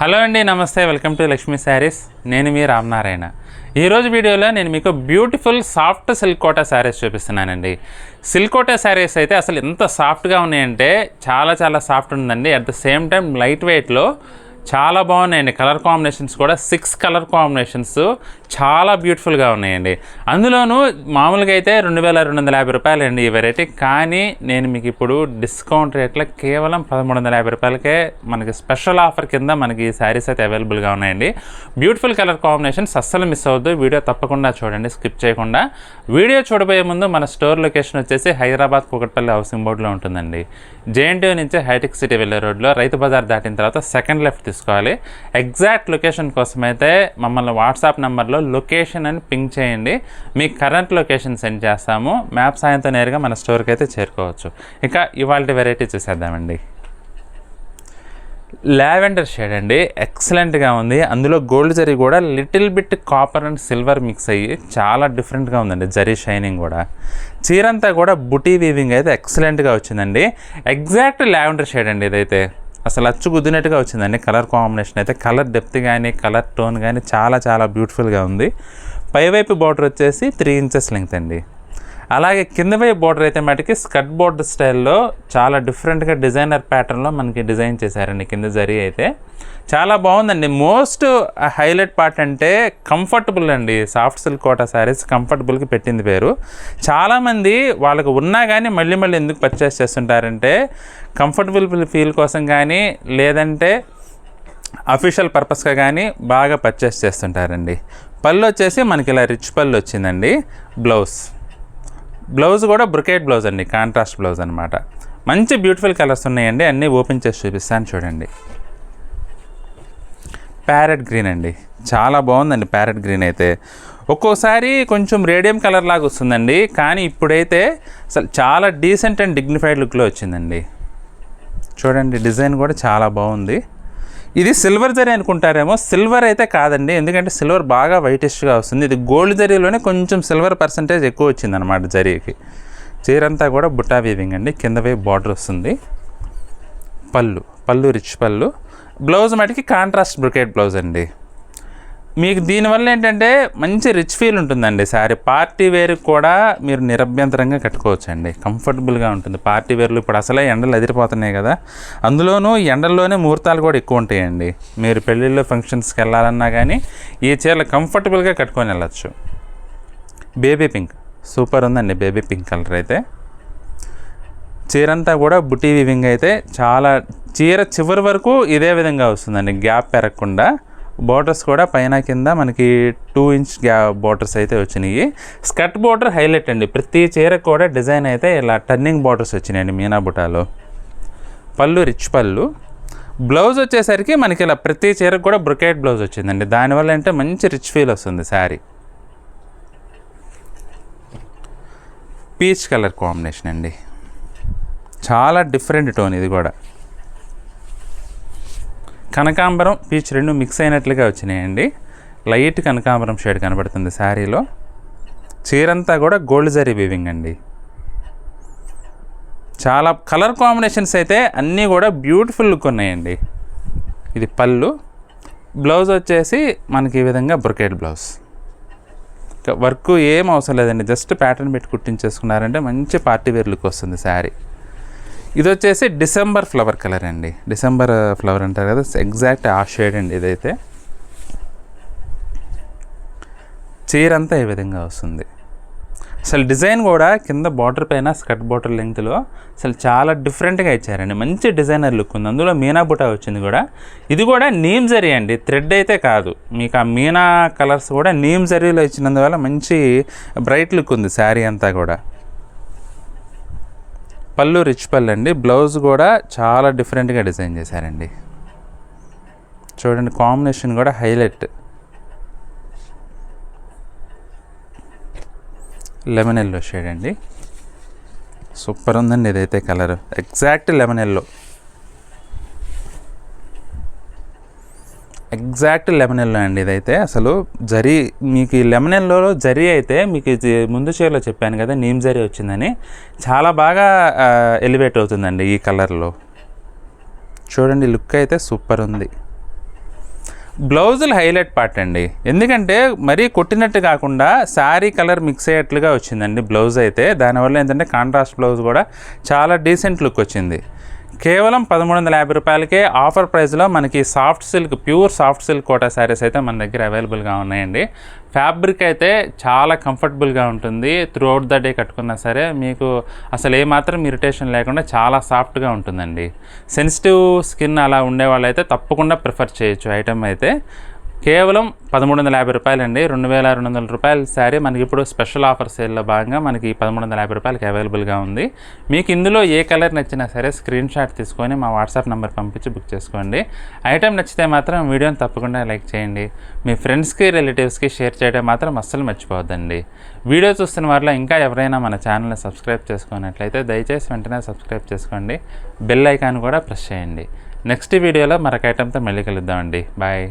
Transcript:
Hello అండి, నమస్తే. Welcome to Lakshmi sarees. నేను మీ రామనారాయణ. ఈరోజు వీడియోలో నేను మీకు beautiful soft silk Kota sarees చూపిస్తున్నానండి. సిల్క్ కోటా శారీస్ అయితే అసలు ఎంత సాఫ్ట్గా ఉన్నాయంటే చాలా సాఫ్ట్ ఉందండి. At the same time light వెయిట్లో చాలా బాగున్నాయండి. కలర్ కాంబినేషన్స్ కూడా 6 కలర్ కాంబినేషన్స్ చాలా బ్యూటిఫుల్గా ఉన్నాయండి. అందులోనూ మామూలుగా అయితే 2250 రూపాయలండి ఈ వెరైటీ. కానీ నేను మీకు ఇప్పుడు డిస్కౌంట్ రేట్లో కేవలం 1350 రూపాయలకే మనకి స్పెషల్ ఆఫర్ కింద మనకి ఈ శారీస్ అయితే అవైలబుల్గా ఉన్నాయండి. బ్యూటిఫుల్ కలర్ కాంబినేషన్స్ అస్సలు మిస్ అవ్వద్దు. వీడియో తప్పకుండా చూడండి, స్కిప్ చేయకుండా. వీడియో చూడబోయే ముందు మన స్టోర్ లొకేషన్ వచ్చేసి హైదరాబాద్ కూకట్పల్లి హౌసింగ్ బోర్డులో ఉంటుందండి. జేఎన్టీయూ నుంచి హైటెక్ సిటీ వెళ్ళే రోడ్లో రైతు బజార్ దాటిన తర్వాత సెకండ్ లెఫ్ట్ తీసుకోవాలి. ఎగ్జాక్ట్ లొకేషన్ కోసం అయితే మమ్మల్ని వాట్సాప్ నెంబర్లో లొకేషన్ అని పింక్ చేయండి. మీకు కరెంట్ లొకేషన్ సెండ్ చేస్తాము. మ్యాప్ సాయంతో నేరుగా మన స్టోర్కి అయితే చేరుకోవచ్చు. ఇక ఇవాళ వెరైటీ చూసేద్దామండి. లావెండర్ షేడ్ అండి, ఎక్సలెంట్గా ఉంది. అందులో గోల్డ్ జరీ కూడా little bit copper and silver mix అయ్యి చాలా డిఫరెంట్గా ఉందండి. జరీ షైనింగ్ కూడా. చీరంతా కూడా బుటీ వీవింగ్ అయితే ఎక్సలెంట్గా వచ్చిందండి. ఎగ్జాక్ట్ లావెండర్ షేడ్ అండి ఇదైతే. అసలు అచ్చు గుద్దినట్టుగా వచ్చిందండి. కలర్ కాంబినేషన్ అయితే కలర్ డెప్త్ కానీ కలర్ టోన్ కానీ చాలా బ్యూటిఫుల్గా ఉంది. పైవైపు బార్డర్ వచ్చేసి 3 ఇంచెస్ లెంగ్త్ అండి. అలాగే కింద వైపు బార్డర్ అయితే మటుకి స్కర్ట్ బోర్డర్ స్టైల్లో చాలా డిఫరెంట్గా డిజైనర్ ప్యాటర్న్లో మనకి డిజైన్ చేశారండి. కింద జరీ అయితే చాలా బాగుందండి. మోస్ట్ హైలైట్ పార్ట్ అంటే కంఫర్టబుల్ అండి. సాఫ్ట్ సిల్క్ కోటా శారీస్ కంఫర్టబుల్కి పెట్టింది పేరు. చాలామంది వాళ్ళకు ఉన్నా కానీ మళ్ళీ ఎందుకు పర్చేస్ చేస్తుంటారంటే కంఫర్టబుల్ ఫీల్ కోసం కానీ లేదంటే అఫీషియల్ పర్పస్గా కానీ బాగా పర్చేస్ చేస్తుంటారండి. పళ్ళు వచ్చేసి మనకి ఇలా రిచ్ పళ్ళు వచ్చిందండి. బ్లౌజ్ కూడా బ్రొకేట్ బ్లౌజ్ అండి, కాంట్రాస్ట్ బ్లౌజ్ అనమాట. మంచి బ్యూటిఫుల్ కలర్స్ ఉన్నాయండి. అన్నీ ఓపెన్ చేసి చూపిస్తాను చూడండి. ప్యారెట్ గ్రీన్ అండి, చాలా బాగుందండి. ప్యారెట్ గ్రీన్ అయితే ఒక్కోసారి కొంచెం రేడియం కలర్ లాగా వస్తుందండి, కానీ ఇప్పుడైతే అసలు చాలా డీసెంట్ అండ్ డిగ్నిఫైడ్ లుక్లో వచ్చిందండి. చూడండి, డిజైన్ కూడా చాలా బాగుంది. ఇది సిల్వర్ జరీ అనుకుంటారేమో, సిల్వర్ అయితే కాదండి. ఎందుకంటే సిల్వర్ బాగా వైటిష్గా వస్తుంది. ఇది గోల్డ్ జరీలోనే కొంచెం సిల్వర్ పర్సంటేజ్ ఎక్కువ వచ్చిందనమాట జరీకి. చీరంతా కూడా బుట్టా వీవింగ్ అండి. కింద వైపు బార్డర్ వస్తుంది. పళ్ళు రిచ్ పళ్ళు. బ్లౌజ్ మటుకి కాంట్రాస్ట్ బ్రొకేట్ బ్లౌజ్ అండి. మీకు దీనివల్ల ఏంటంటే మంచి రిచ్ ఫీల్ ఉంటుందండి. శారీ పార్టీ వేర్ కూడా మీరు నిరభ్యంతరంగా కట్టుకోవచ్చండి. కంఫర్టబుల్గా ఉంటుంది. పార్టీ వేర్లు ఇప్పుడు అసలే ఎండలు ఎదిరిపోతున్నాయి కదా, అందులోనూ ఎండల్లోనే ముహూర్తాలు కూడా ఎక్కువ ఉంటాయండి. మీరు పెళ్ళిళ్ళు ఫంక్షన్స్కి వెళ్ళాలన్నా కానీ ఈ చీరలు కంఫర్టబుల్గా కట్టుకొని వెళ్ళచ్చు. బేబీ పింక్ సూపర్ ఉందండి. బేబీ పింక్ కలర్ అయితే చీరంతా కూడా బుటీ వీవింగ్ అయితే చాలా. చీర చివరి వరకు ఇదే విధంగా వస్తుందండి, గ్యాప్ పెరగకుండా. బోర్డర్స్ కూడా పైన కింద మనకి 2 ఇంచ్ బోర్డర్స్ అయితే వచ్చినాయి. స్కర్ట్ బోర్డర్ హైలైట్ అండి. ప్రతి చీర కూడా డిజైన్ అయితే ఇలా టర్నింగ్ బోర్డర్స్ వచ్చినాయండి మీనా బుటాలో. పళ్ళు రిచ్ పళ్ళు. బ్లౌజ్ వచ్చేసరికి మనకి ఇలా ప్రతి చీరకు కూడా బ్రొకేట్ బ్లౌజ్ వచ్చిందండి. దానివల్ల అంటే మంచి రిచ్ ఫీల్ వస్తుంది శారీ. పీచ్ కలర్ కాంబినేషన్ అండి, చాలా డిఫరెంట్ టోన్. ఇది కూడా కనకాంబరం పీచ్ రెండు మిక్స్ అయినట్లుగా వచ్చినాయండి. లైట్ కనకాంబరం షేడ్ కనబడుతుంది శారీలో. చీరంతా కూడా గోల్డ్ జరీ వీవింగ్ అండి. చాలా కలర్ కాంబినేషన్స్ అయితే అన్నీ కూడా బ్యూటిఫుల్ లుక్ ఉన్నాయండి. ఇది పళ్ళు. బ్లౌజ్ వచ్చేసి మనకి ఈ విధంగా బ్రొకేట్ బ్లౌజ్. వర్క్ ఏం అవసరం లేదండి, జస్ట్ ప్యాటర్న్ పెట్టి కుట్టించేసుకున్నారంటే మంచి పార్టీ వేర్ లుక్ వస్తుంది శారీ. ఇది వచ్చేసి డిసెంబర్ ఫ్లవర్ కలర్ అండి. డిసెంబర్ ఫ్లవర్ అంటారు కదా, ఎగ్జాక్ట్ ఆ షేడ్ అండి ఇదైతే. చీరంతా ఈ విధంగా వస్తుంది. అసలు డిజైన్ కూడా కింద బార్డర్ పైన స్కర్ట్ బార్డర్ లెంగ్త్లో అసలు చాలా డిఫరెంట్గా ఇచ్చారండి. మంచి డిజైనర్ లుక్ ఉంది. అందులో మీనా బుటా వచ్చింది కూడా. ఇది కూడా నీమ్ జరీ అండి, థ్రెడ్ అయితే కాదు. మీకు ఆ మీనా కలర్స్ కూడా నీమ్ జరీలో ఇచ్చినందువల్ల మంచి బ్రైట్ లుక్ ఉంది శారీ అంతా కూడా. పళ్ళు రిచ్ పళ్ళు అండి. బ్లౌజ్ కూడా చాలా డిఫరెంట్గా డిజైన్ చేశారండి. చూడండి, కాంబినేషన్ కూడా హైలైట్. లెమన్ ఎల్లో షేడ్ అండి, సూపర్ ఉందండి ఇదైతే colour. Exact lemon yellow. Exact lemon yellow అండి ఇదైతే. అసలు జరీ మీకు ఈ లెమన్ ఎల్లోలో జరీ అయితే మీకు ముందు చీరలో చెప్పాను కదా నీమ్ జరీ వచ్చిందని, చాలా బాగా ఎలివేట్ అవుతుందండి ఈ కలర్లో. చూడండి, లుక్ అయితే సూపర్ ఉంది. బ్లౌజులు హైలైట్ పార్ట్ అండి, ఎందుకంటే మరీ కొట్టినట్టు కాకుండా శారీ కలర్ మిక్స్ అయ్యేట్లుగా వచ్చిందండి బ్లౌజ్ అయితే. దానివల్ల ఏంటంటే కాంట్రాస్ట్ బ్లౌజ్ కూడా చాలా డీసెంట్ లుక్ వచ్చింది. కేవలం 1350 రూపాయలకే ఆఫర్ ప్రైస్లో మనకి soft silk, pure soft silk Kota saris అయితే మన దగ్గర అవైలబుల్గా ఉన్నాయండి. ఫ్యాబ్రిక్ అయితే చాలా కంఫర్టబుల్గా ఉంటుంది. త్రూ అవుట్ ద డే కట్టుకున్నా సరే మీకు అసలు ఏమాత్రం ఇరిటేషన్ లేకుండా చాలా సాఫ్ట్గా ఉంటుందండి. సెన్సిటివ్ స్కిన్ అలా ఉండేవాళ్ళు అయితే తప్పకుండా ప్రిఫర్ చేయొచ్చు ఐటమ్ అయితే. కేవలం 1350 రూపాయలండి. 2200 రూపాయల శారీ మనకి ఇప్పుడు స్పెషల్ ఆఫర్ సేల్లో భాగంగా మనకి 1350 రూపాయలకి అవైలబుల్గా ఉంది. మీకు ఇందులో ఏ కలర్ నచ్చినా సరే స్క్రీన్ షాట్ తీసుకొని మా వాట్సాప్ నెంబర్ పంపించి బుక్ చేసుకోండి. ఐటమ్ నచ్చితే మాత్రం వీడియోని తప్పకుండా లైక్ చేయండి. మీ ఫ్రెండ్స్కి, రిలేటివ్స్కి షేర్ చేయడం మాత్రం అస్సలు మర్చిపోవద్దండి. వీడియో చూస్తున్న వారిలో ఇంకా ఎవరైనా మన ఛానల్ని సబ్స్క్రైబ్ చేసుకున్నట్లయితే దయచేసి వెంటనే సబ్స్క్రైబ్ చేసుకోండి. బెల్ ఐకాన్ కూడా ప్రెస్ చేయండి. నెక్స్ట్ వీడియోలో మరొక ఐటమ్తో మళ్ళీ కలుద్దామండి. బాయ్.